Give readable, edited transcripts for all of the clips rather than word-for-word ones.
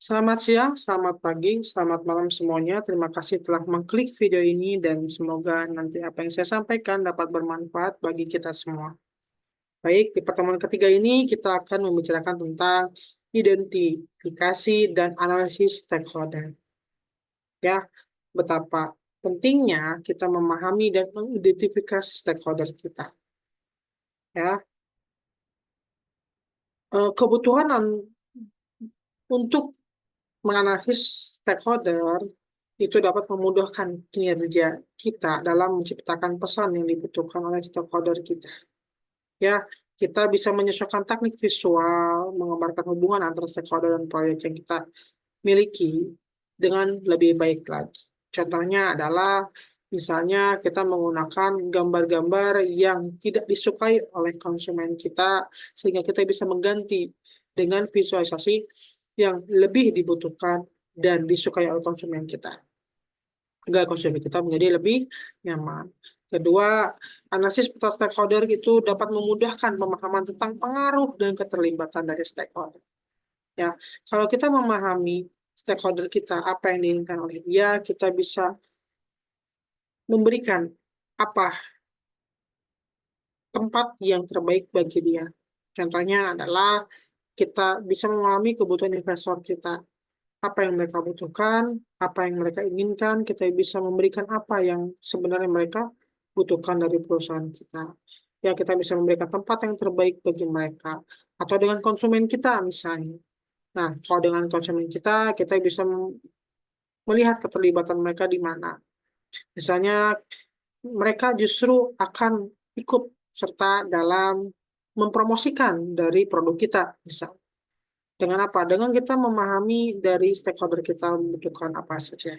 Selamat siang, selamat pagi, selamat malam semuanya. Terima kasih telah mengklik video ini dan semoga nanti apa yang saya sampaikan dapat bermanfaat bagi kita semua. Baik, di pertemuan ketiga ini kita akan membicarakan tentang identifikasi dan analisis stakeholder. Ya, betapa pentingnya kita memahami dan mengidentifikasi stakeholder kita. Ya, kebutuhan untuk menganalisis stakeholder itu dapat memudahkan kinerja kita dalam menciptakan pesan yang dibutuhkan oleh stakeholder kita. Ya, kita bisa menyesuaikan teknik visual, menggambarkan hubungan antara stakeholder dan proyek yang kita miliki dengan lebih baik lagi. Contohnya adalah misalnya kita menggunakan gambar-gambar yang tidak disukai oleh konsumen kita sehingga kita bisa mengganti dengan visualisasi yang lebih dibutuhkan dan disukai oleh konsumen kita agar konsumen kita menjadi lebih nyaman. Kedua, analisis peta stakeholder itu dapat memudahkan pemahaman tentang pengaruh dan keterlibatan dari stakeholder. Ya, kalau kita memahami stakeholder kita, apa yang diinginkan oleh dia, kita bisa memberikan apa tempat yang terbaik bagi dia. Contohnya adalah kita bisa memahami kebutuhan investor kita, apa yang mereka butuhkan, apa yang mereka inginkan, kita bisa memberikan apa yang sebenarnya mereka butuhkan dari perusahaan kita. Ya, kita bisa memberikan tempat yang terbaik bagi mereka. Atau dengan konsumen kita misalnya. Nah, kalau dengan konsumen kita, kita bisa melihat keterlibatan mereka di mana. Misalnya, mereka justru akan ikut serta dalam mempromosikan dari produk kita, misalnya. Dengan apa? Dengan kita memahami dari stakeholder kita membutuhkan apa saja.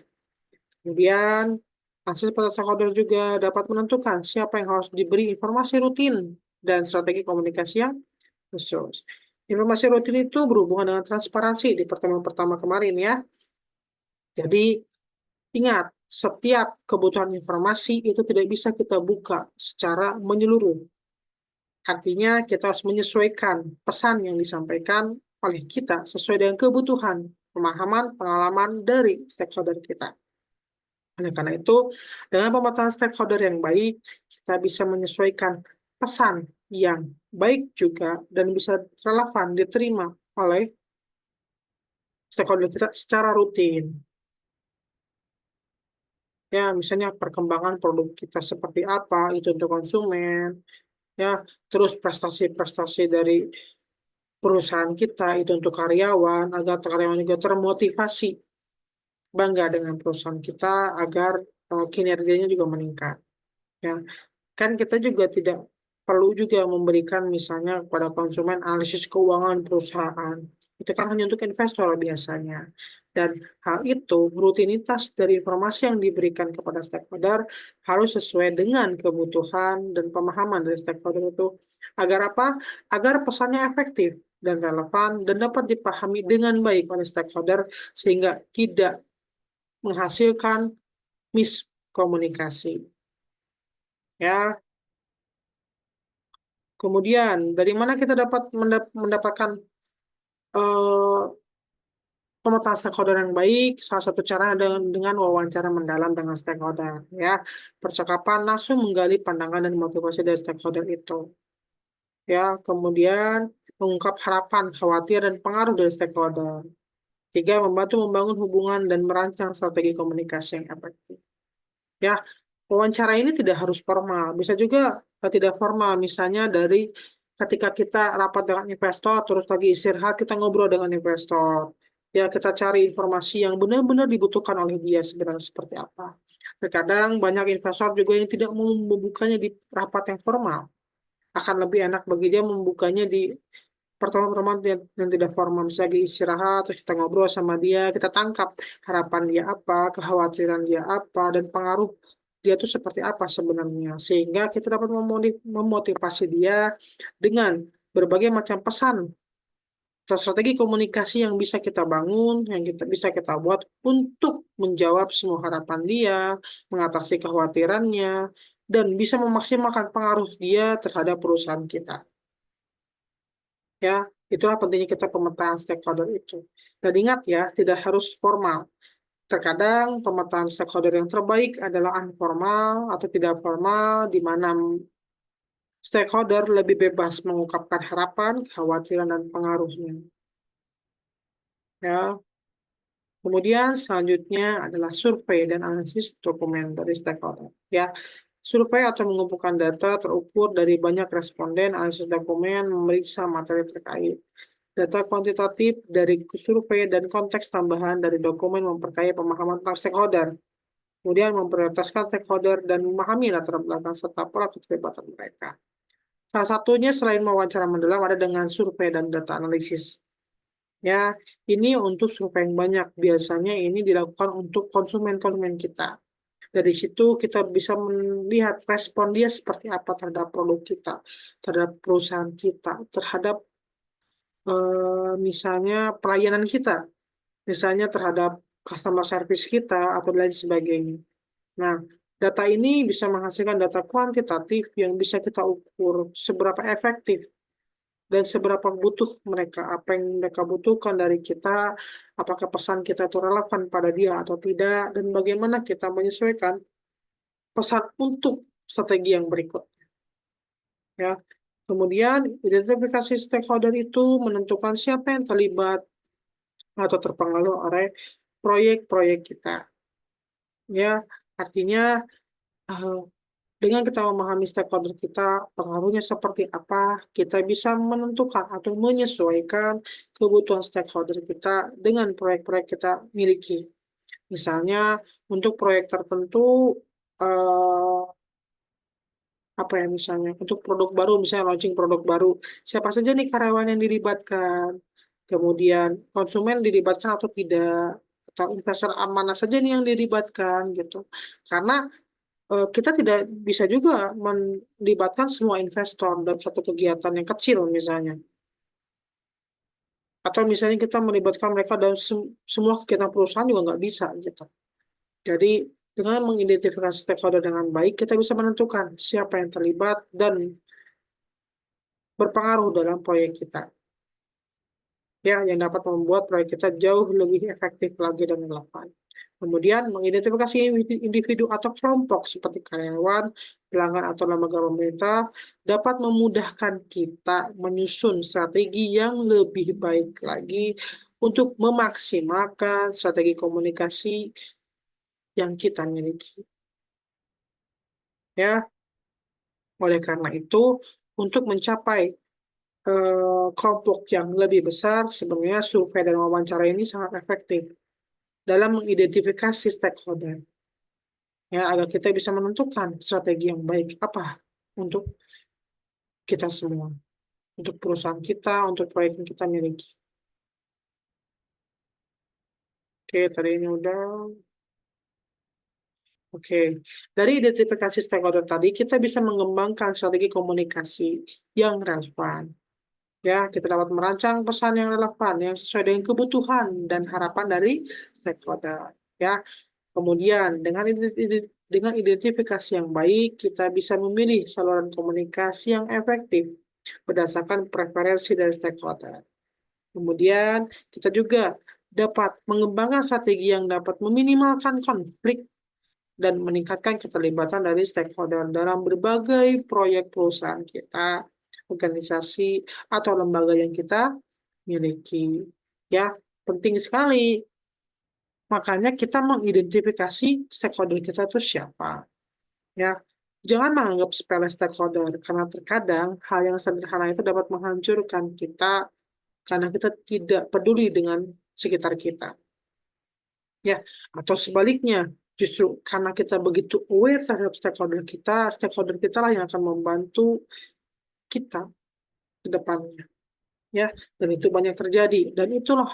Kemudian, akses pada stakeholder juga dapat menentukan siapa yang harus diberi informasi rutin dan strategi komunikasi yang khusus. Informasi rutin itu berhubungan dengan transparansi di pertemuan pertama kemarin ya. Jadi, ingat, setiap kebutuhan informasi itu tidak bisa kita buka secara menyeluruh. Artinya, kita harus menyesuaikan pesan yang disampaikan oleh kita sesuai dengan kebutuhan, pemahaman, pengalaman dari stakeholder kita. Oleh karena itu, dengan pemetaan stakeholder yang baik, kita bisa menyesuaikan pesan yang baik juga dan bisa relevan diterima oleh stakeholder kita secara rutin. Ya, misalnya perkembangan produk kita seperti apa, itu untuk konsumen, ya, terus prestasi-prestasi dari perusahaan kita itu untuk karyawan, agar karyawan juga termotivasi bangga dengan perusahaan kita agar kinerjanya juga meningkat. Ya, kan kita juga tidak perlu juga memberikan misalnya kepada konsumen analisis keuangan perusahaan. Itu kan hanya untuk investor biasanya. Dan hal itu, rutinitas dari informasi yang diberikan kepada stakeholder harus sesuai dengan kebutuhan dan pemahaman dari stakeholder itu. Agar apa? Agar pesannya efektif dan relevan dan dapat dipahami dengan baik oleh stakeholder sehingga tidak menghasilkan miskomunikasi. Ya, kemudian, dari mana kita dapat mendapatkan eh, pemetaan stakeholder yang baik? Salah satu cara dengan wawancara mendalam dengan stakeholder. Ya, percakapan langsung menggali pandangan dan motivasi dari stakeholder itu. Ya, kemudian mengungkap harapan, khawatir, dan pengaruh dari stakeholder. Tiga, membantu membangun hubungan dan merancang strategi komunikasi yang efektif. Ya, wawancara ini tidak harus formal, bisa juga tidak formal, misalnya dari ketika kita rapat dengan investor, terus lagi istirahat, kita ngobrol dengan investor. Ya, kita cari informasi yang benar-benar dibutuhkan oleh dia sebenarnya seperti apa. Terkadang banyak investor juga yang tidak mau membukanya di rapat yang formal. Akan lebih enak bagi dia membukanya di pertemuan-pertemuan yang tidak formal. Misalnya lagi istirahat, terus kita ngobrol sama dia, kita tangkap harapan dia apa, kekhawatiran dia apa, dan pengaruh dia itu seperti apa sebenarnya. Sehingga kita dapat memotivasi dia dengan berbagai macam pesan atau strategi komunikasi yang bisa kita bangun, yang bisa kita buat untuk menjawab semua harapan dia, mengatasi kekhawatirannya, dan bisa memaksimalkan pengaruh dia terhadap perusahaan kita. Ya, Itulah pentingnya kita pemetaan stakeholder itu. Dan ingat ya, tidak harus formal. Terkadang pemetaan stakeholder yang terbaik adalah informal atau tidak formal, di mana stakeholder lebih bebas mengungkapkan harapan, kekhawatiran, dan pengaruhnya. Ya. Kemudian selanjutnya adalah survei dan analisis dokumen dari stakeholder. Ya, survei atau mengumpulkan data terukur dari banyak responden, analisis dokumen, memeriksa materi terkait. Data kuantitatif dari survei dan konteks tambahan dari dokumen memperkaya pemahaman tentang stakeholder. Kemudian memprioritaskan stakeholder dan memahami latar belakang serta pola keterlibatan mereka. Salah satunya selain wawancara mendalam ada dengan survei dan data analisis. Ya, ini untuk survei yang banyak. Biasanya ini dilakukan untuk konsumen-konsumen kita. Dari situ kita bisa melihat respon dia seperti apa terhadap produk kita, terhadap perusahaan kita, terhadap misalnya pelayanan kita, misalnya terhadap customer service kita atau lain sebagainya. Nah, data ini bisa menghasilkan data kuantitatif yang bisa kita ukur seberapa efektif dan seberapa butuh mereka, apa yang mereka butuhkan dari kita, apakah pesan kita itu relevan pada dia atau tidak, dan bagaimana kita menyesuaikan pesan untuk strategi yang berikut. Ya, kemudian identifikasi stakeholder itu menentukan siapa yang terlibat atau terpengaruh oleh proyek-proyek kita. Ya, artinya eh, dengan kita memahami stakeholder kita, pengaruhnya seperti apa, kita bisa menentukan atau menyesuaikan kebutuhan stakeholder kita dengan proyek-proyek kita miliki. Misalnya, untuk proyek tertentu, eh, apa ya misalnya, untuk produk baru, misalnya launching produk baru, siapa saja nih karyawan yang dilibatkan, kemudian konsumen dilibatkan atau tidak, atau investor mana saja nih yang dilibatkan gitu. Karena kita tidak bisa juga melibatkan semua investor dalam satu kegiatan yang kecil misalnya. Atau misalnya kita melibatkan mereka dalam semua kegiatan perusahaan juga nggak bisa gitu. Jadi dengan mengidentifikasi stakeholder dengan baik, kita bisa menentukan siapa yang terlibat dan berpengaruh dalam proyek kita. Ya, yang dapat membuat proyek kita jauh lebih efektif lagi dan relevan. Kemudian mengidentifikasi individu atau kelompok seperti karyawan, pelanggan atau lembaga pemerintah dapat memudahkan kita menyusun strategi yang lebih baik lagi untuk memaksimalkan strategi komunikasi yang kita miliki. Ya, oleh karena itu untuk mencapai kelompok yang lebih besar, sebenarnya survei dan wawancara ini sangat efektif dalam mengidentifikasi stakeholder. Ya, agar kita bisa menentukan strategi yang baik apa untuk kita semua, untuk perusahaan kita, untuk proyek yang kita miliki. Oke, tadi ini udah. Oke, dari identifikasi stakeholder tadi, kita bisa mengembangkan strategi komunikasi yang relevan. Ya, kita dapat merancang pesan yang relevan, yang sesuai dengan kebutuhan dan harapan dari stakeholder. Ya, kemudian dengan identifikasi yang baik, kita bisa memilih saluran komunikasi yang efektif berdasarkan preferensi dari stakeholder. Kemudian kita juga dapat mengembangkan strategi yang dapat meminimalkan konflik dan meningkatkan keterlibatan dari stakeholder dalam berbagai proyek perusahaan kita, organisasi, atau lembaga yang kita miliki. Ya, penting sekali. Makanya kita mengidentifikasi stakeholder kita itu siapa. Ya, jangan menganggap sepele stakeholder karena terkadang hal yang sederhana itu dapat menghancurkan kita karena kita tidak peduli dengan sekitar kita. Ya, atau sebaliknya, justru karena kita begitu aware terhadap stakeholder kita lah yang akan membantu kita ke depannya. Ya, dan itu banyak terjadi. Dan itulah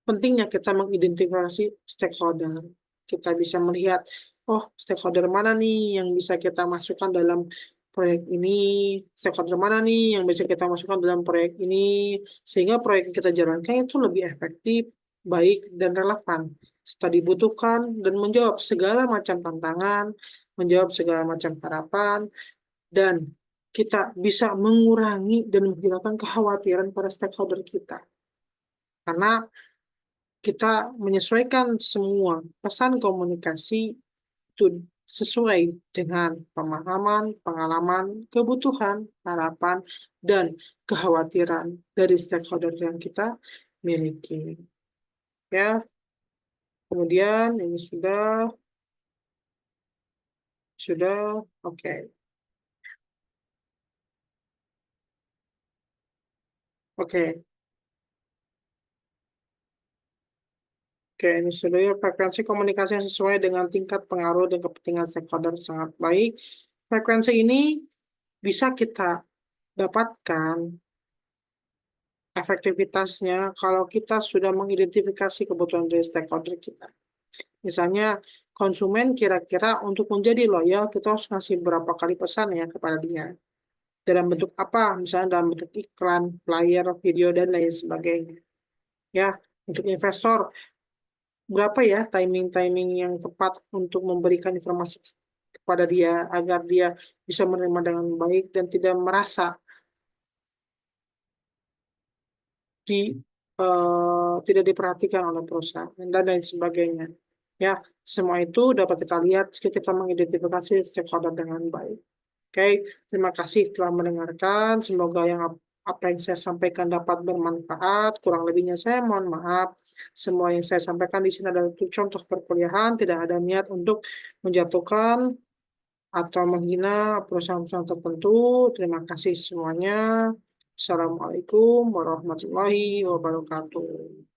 pentingnya kita mengidentifikasi stakeholder. Kita bisa melihat, oh stakeholder mana nih yang bisa kita masukkan dalam proyek ini, stakeholder mana nih yang bisa kita masukkan dalam proyek ini, sehingga proyek yang kita jalankan itu lebih efektif, baik, dan relevan. Setelah dibutuhkan dan menjawab segala macam tantangan, menjawab segala macam harapan, dan kita bisa mengurangi dan menghilangkan kekhawatiran para stakeholder kita. Karena kita menyesuaikan semua pesan komunikasi itu sesuai dengan pemahaman, pengalaman, kebutuhan, harapan, dan kekhawatiran dari stakeholder yang kita miliki. Ya, kemudian ini sudah, oke. Oke, oke, ini sudah ya. Frekuensi komunikasi yang sesuai dengan tingkat pengaruh dan kepentingan stakeholder sangat baik. Frekuensi ini bisa kita dapatkan efektivitasnya kalau kita sudah mengidentifikasi kebutuhan dari stakeholder kita. Misalnya, konsumen kira-kira untuk menjadi loyal, kita harus ngasih berapa kali pesan ya kepada dia. Dalam bentuk apa? Misalnya dalam bentuk iklan, flyer, video, dan lain sebagainya. Ya, untuk investor, berapa ya timing-timing yang tepat untuk memberikan informasi kepada dia agar dia bisa menerima dengan baik dan tidak merasa tidak diperhatikan oleh perusahaan dan lain sebagainya. Ya, semua itu dapat kita lihat jika kita mengidentifikasi stakeholder dengan baik. Oke, terima kasih telah mendengarkan. Semoga apa yang saya sampaikan dapat bermanfaat. Kurang lebihnya saya mohon maaf. Semua yang saya sampaikan di sini adalah untuk contoh perkuliahan, tidak ada niat untuk menjatuhkan atau menghina perusahaan-perusahaan tertentu. Terima kasih semuanya. Assalamualaikum warahmatullahi wabarakatuh.